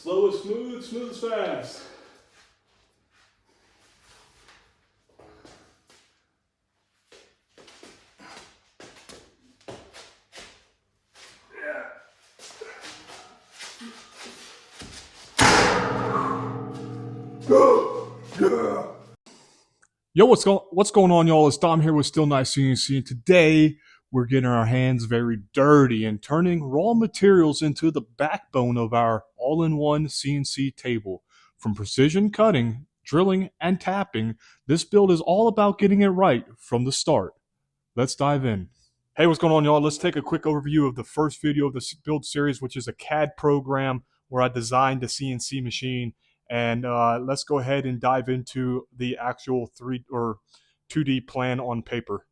Slow is smooth, smooth is fast. Yo, what's going on, y'all? It's Dom here with Still Nice CNC, and today we're getting our hands very dirty and turning raw materials into the backbone of our all-in-one CNC table. From precision cutting, drilling, and tapping, this build is all about getting it right from the start. Let's dive in. Hey, what's going on, y'all? Let's take a quick overview of the first video of this build series, which is a CAD program where I designed the CNC machine. And let's go ahead and dive into the actual 2D plan on paper.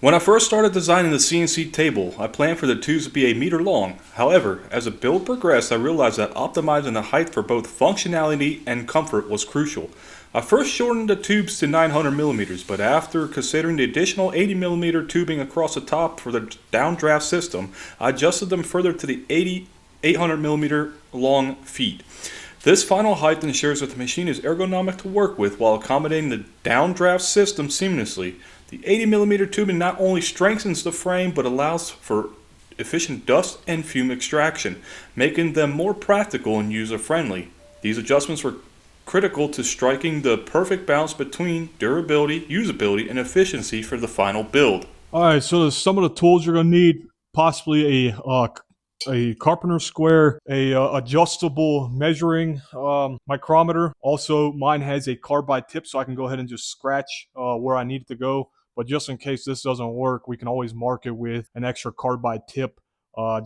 When I first started designing the CNC table, I planned for the tubes to be 1 meter long. However, as the build progressed, I realized that optimizing the height for both functionality and comfort was crucial. I first shortened the tubes to 900 millimeters, but after considering the additional 80 millimeter tubing across the top for the downdraft system, I adjusted them further to the 800 millimeter long feet. This final height ensures that the machine is ergonomic to work with while accommodating the downdraft system seamlessly. The 80mm tubing not only strengthens the frame but allows for efficient dust and fume extraction, making them more practical and user-friendly. These adjustments were critical to striking the perfect balance between durability, usability, and efficiency for the final build. Alright, so some of the tools you're going to need, possibly a carpenter square, a adjustable measuring micrometer. Also, mine has a carbide tip, so I can go ahead and just scratch where I need it to go. But just in case this doesn't work, we can always mark it with an extra carbide tip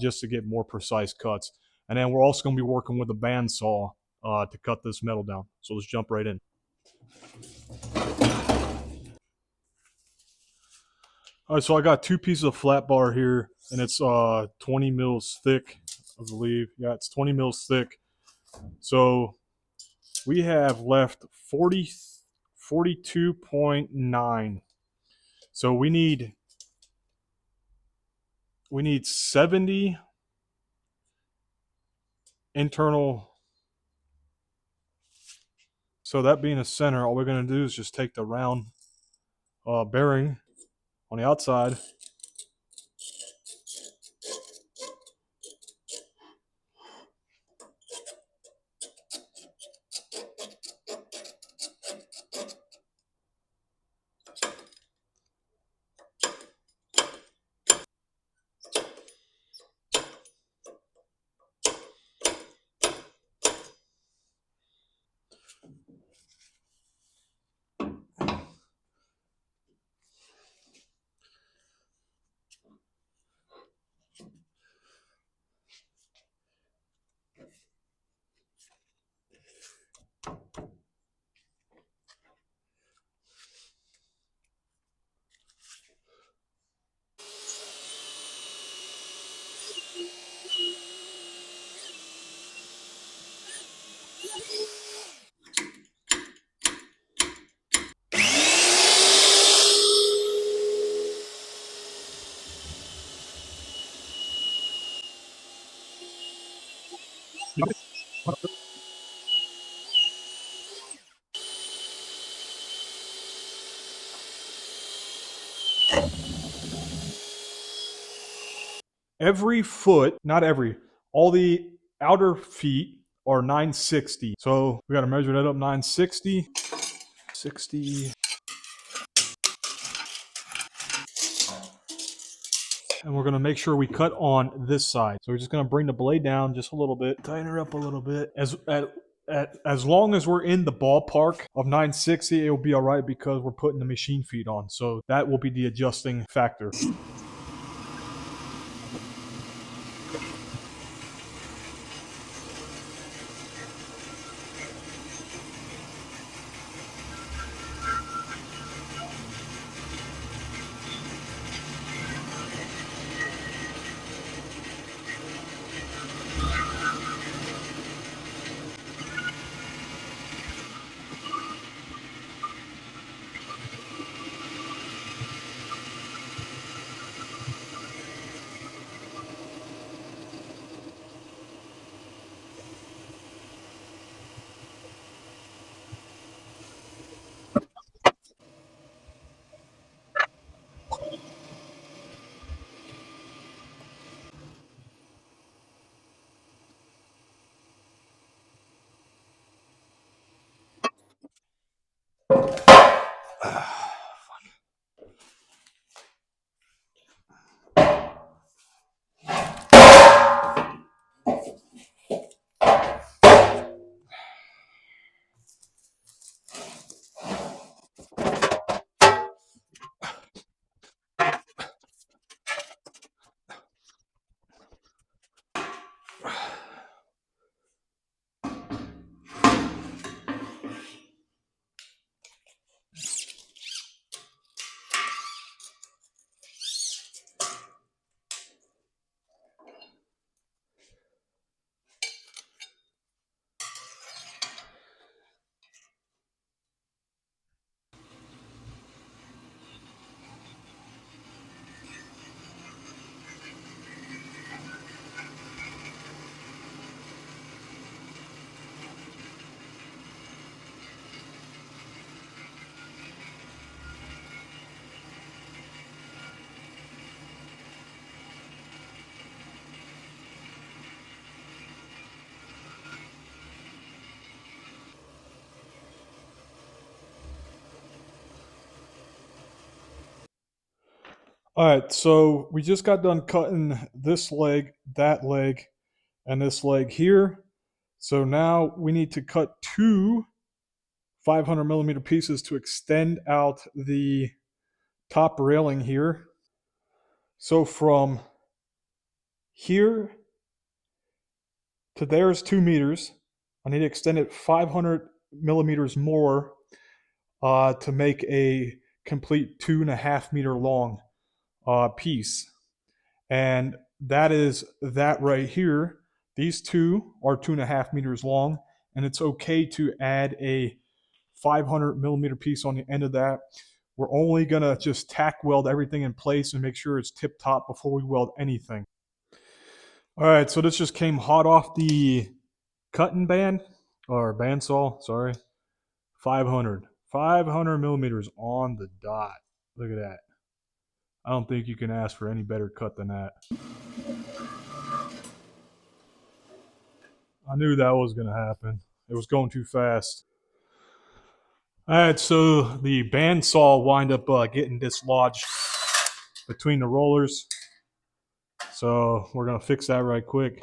just to get more precise cuts. And then we're also going to be working with a bandsaw to cut this metal down. So let's jump right in. Alright, so I got 2 pieces of flat bar here, and it's 20 mils thick, I believe. Yeah, it's 20 mils thick. So we have left 42.9. So we need 70 internal. So that being a center, all we're going to do is just take the round bearing on the outside. Every foot, not every, all the outer feet are 960. So we got to measure that up 960. 60. And we're going to make sure we cut on this side. So we're just going to bring the blade down just a little bit, tighten her up a little bit. As long as we're in the ballpark of 960, it will be all right because we're putting the machine feet on. So that will be the adjusting factor. All right, so we just got done cutting this leg, that leg, and this leg here. So now we need to cut two 500 millimeter pieces to extend out the top railing here. So from here to there is 2 meters. I need to extend it 500 millimeters more to make a complete 2.5 meter long piece. And that is that right here. These two are 2.5 meters long, and it's okay to add a 500 millimeter piece on the end of that. We're only gonna just tack weld everything in place and make sure it's tip top before we weld anything. All right, so this just came hot off the cutting band or bandsaw, sorry. 500 millimeters on the dot. Look at that. I don't think you can ask for any better cut than that. I knew that was going to happen. It was going too fast. All right, so the bandsaw wind up getting dislodged between the rollers. So we're going to fix that right quick.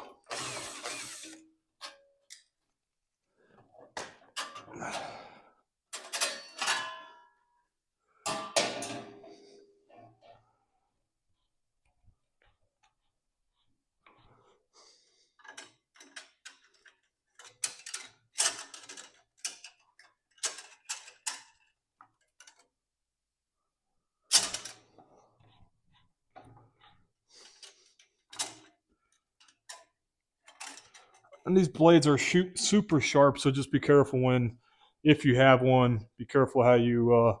And these blades are super sharp, so just be careful when, if you have one, be careful how you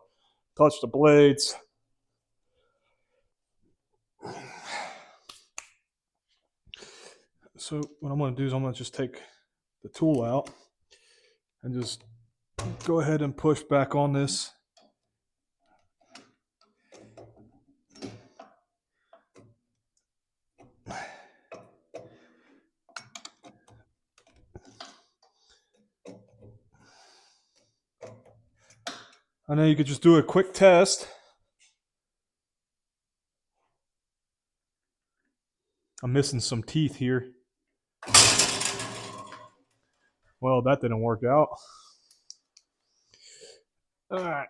touch the blades. So what I'm going to do is I'm going to just take the tool out and just go ahead and push back on this. And then you could just do a quick test. I'm missing some teeth here. Well, that didn't work out. All right.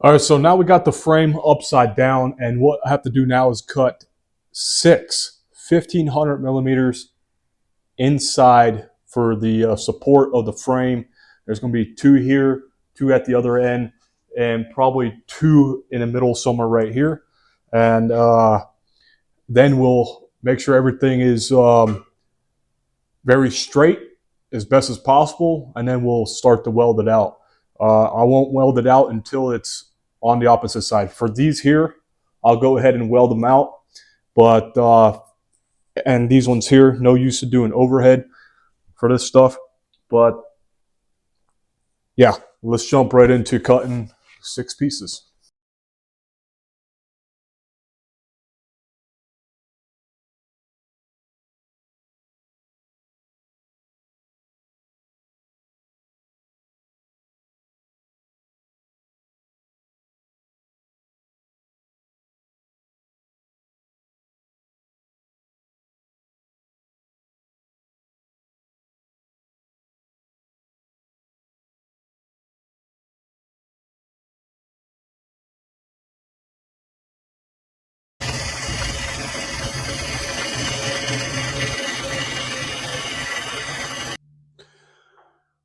All right, so now we got the frame upside down, and what I have to do now is cut 1,500 millimeters inside for the support of the frame. There's going to be 2 here, 2 at the other end, and probably 2 in the middle somewhere right here. And then we'll make sure everything is very straight as best as possible, and then we'll start to weld it out. I won't weld it out until it's on the opposite side. For these here, I'll go ahead and weld them out, but and these ones here, no use to doing overhead for this stuff. But yeah, let's jump right into cutting 6 pieces.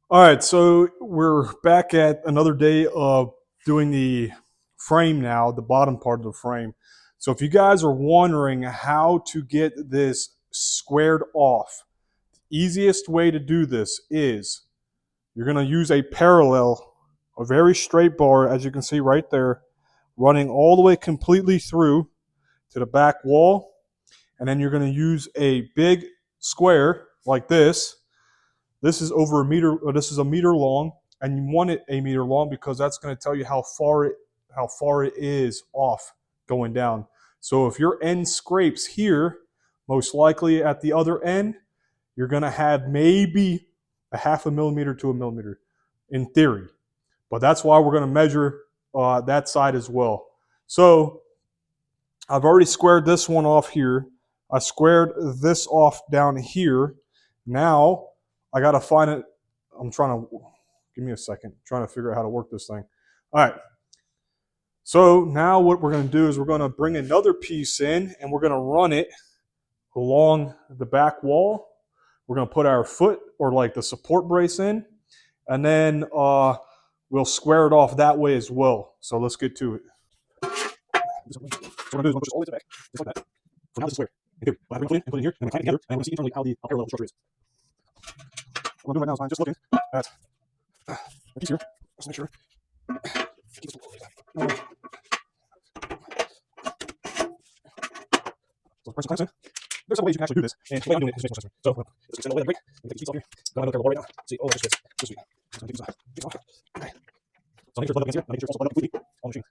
All right, so we're back at another day of doing the frame now, the bottom part of the frame. So if you guys are wondering how to get this squared off, the easiest way to do this is you're going to use a parallel, a very straight bar, as you can see right there, running all the way completely through to the back wall. And then you're going to use a big square like this. This is over a meter, or this is a meter long, and you want it a meter long because that's going to tell you how far it is off going down. So if your end scrapes here, most likely at the other end, you're going to have maybe a half a millimeter to a millimeter in theory. But that's why we're going to measure that side as well. So I've already squared this one off here. I squared this off down here. Now I got to find it. I'm trying to, give me a second, trying to figure out how to work this thing. All right. So now what we're going to do is we're going to bring another piece in and we're going to run it along the back wall. We're going to put our foot or like the support brace in, and then we'll square it off that way as well. So let's get to it. So what I'm going to do is I'm going to push this all the way to the back, just like that. For now, this is square. In theory, but I'm going to put it in here, and I'm going to clamp it together, and I'm going to see internally how the parallel structure is. What I'm doing right now is I'm just looking at a piece here. Just make sure. Keep this so press the clamps in. There's some ways you can actually do this, and the way I'm doing it is just more sense. So let's extend all the way that break. Let me take these pieces off here. Don't have another wall right now. See, oh, there's this. Just sweet. So I'm taking these off. Okay. So make sure it's lined up against here. I'm making sure it's also lined up completely on the machine.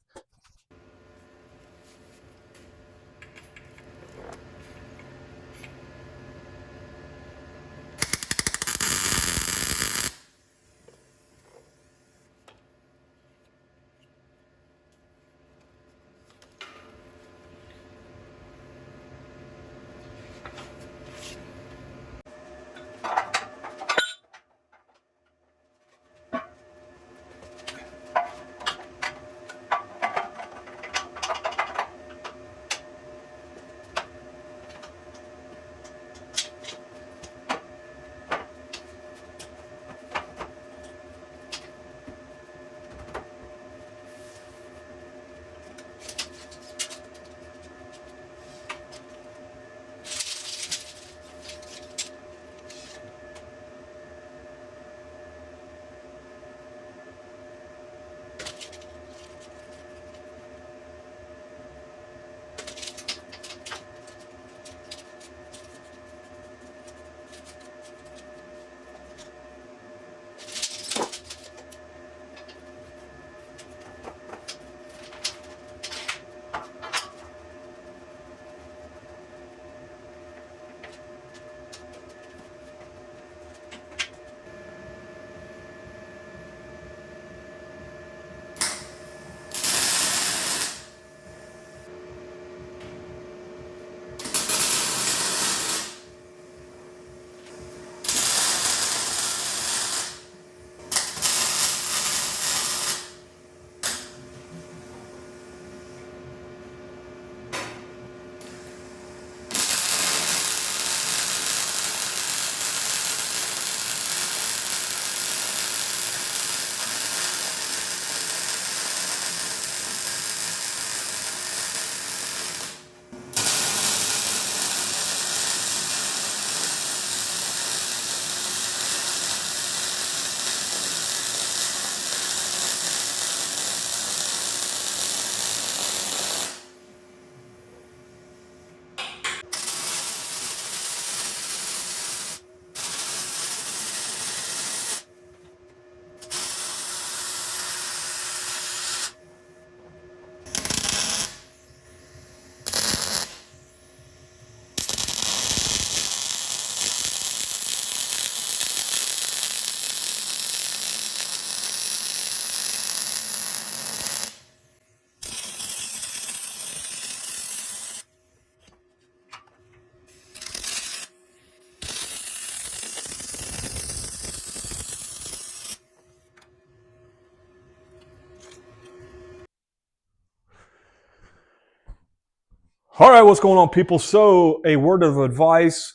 All right, what's going on, people? So, a word of advice: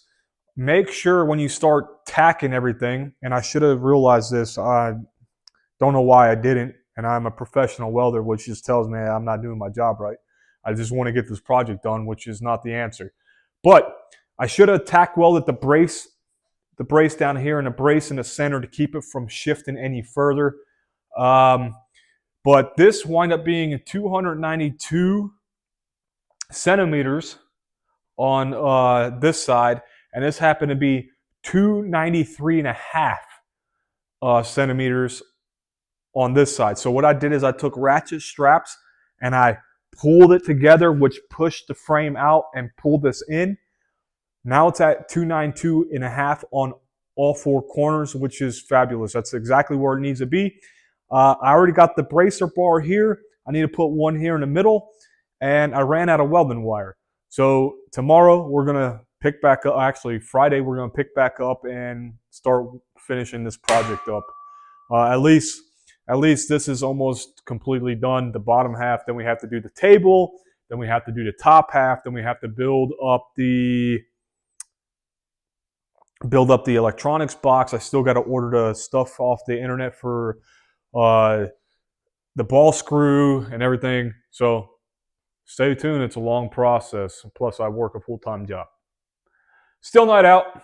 make sure when you start tacking everything, and I should have realized this. I don't know why I didn't, and I'm a professional welder, which just tells me I'm not doing my job right. I just want to get this project done, which is not the answer. But I should have tack welded the brace down here, and the brace in the center to keep it from shifting any further. Um, but this wound up being 292 centimeters on this side, and this happened to be 293 and a half centimeters on this side. So what I did is I took ratchet straps and I pulled it together, which pushed the frame out and pulled this in. Now it's at 292 and a half on all four corners, which is fabulous. That's exactly where it needs to be. I already got the bracer bar here. I need to put one here in the middle, and I ran out of welding wire. So tomorrow we're gonna pick back up. Actually, Friday we're gonna pick back up and start finishing this project up. At least this is almost completely done. The bottom half. Then we have to do the table. Then we have to do the top half. Then we have to build up the electronics box. I still got to order the stuff off the internet for uh, the ball screw and everything. So stay tuned. It's a long process. Plus, I work a full-time job. Still night out.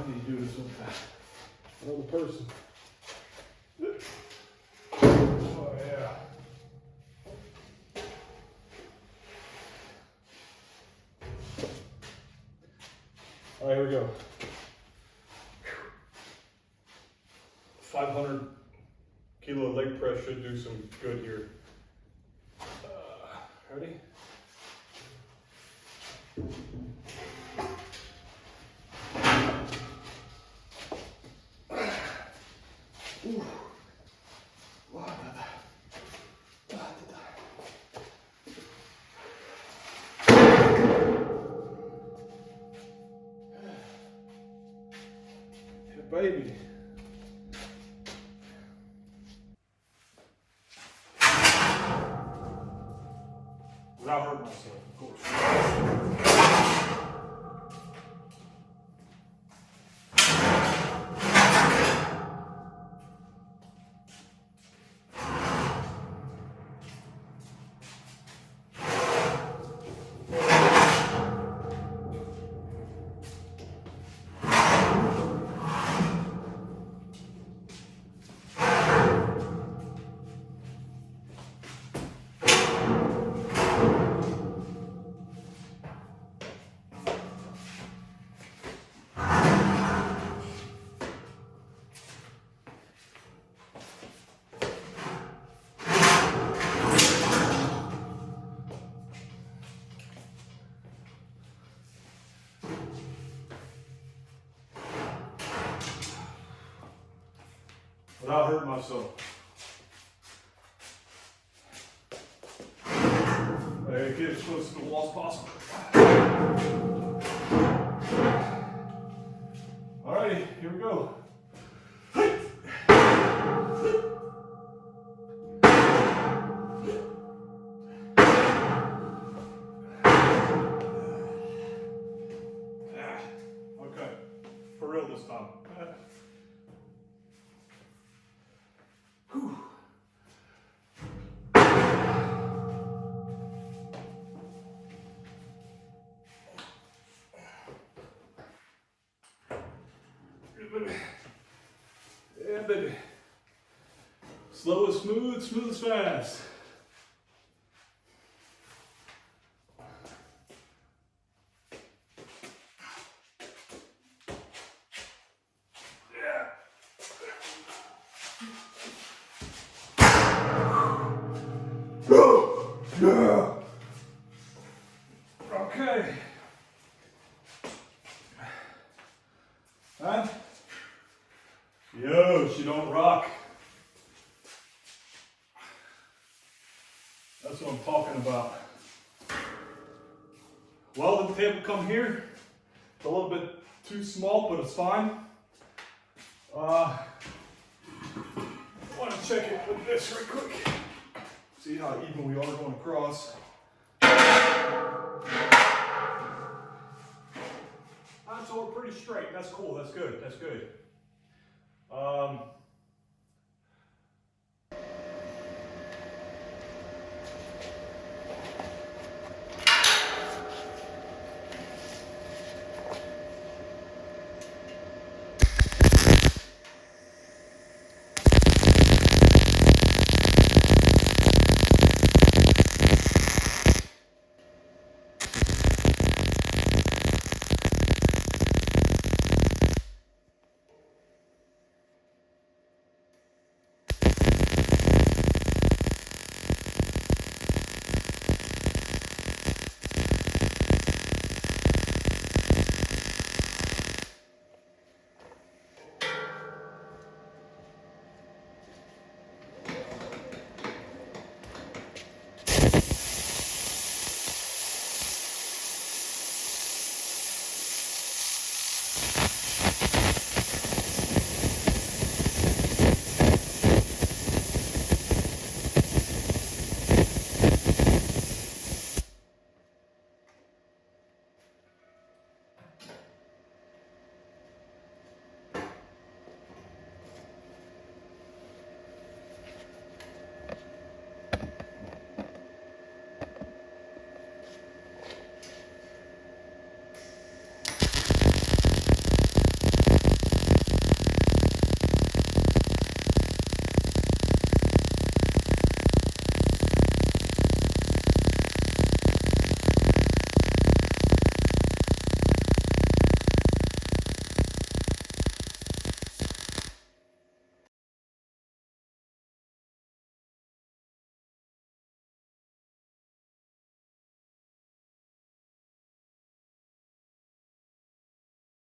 I need to do this one. Another person. Oh yeah. All right, here we go. 500 kilo leg press should do some good here. Ready? Ooh. Yeah, baby. Without hurting myself, of course. Without hurting myself. I gotta get as close to the wall as possible. Alrighty, here we go. Okay, for real this time. Whew. Yeah, baby. Slow is smooth, smooth is fast. Yeah. Okay. Huh? Yo, she don't rock. That's what I'm talking about. Well, the table come here. It's a little bit too small, but it's fine. I want to check it with this right quick. See how even we are going across. So we're pretty straight. That's cool. That's good. That's good.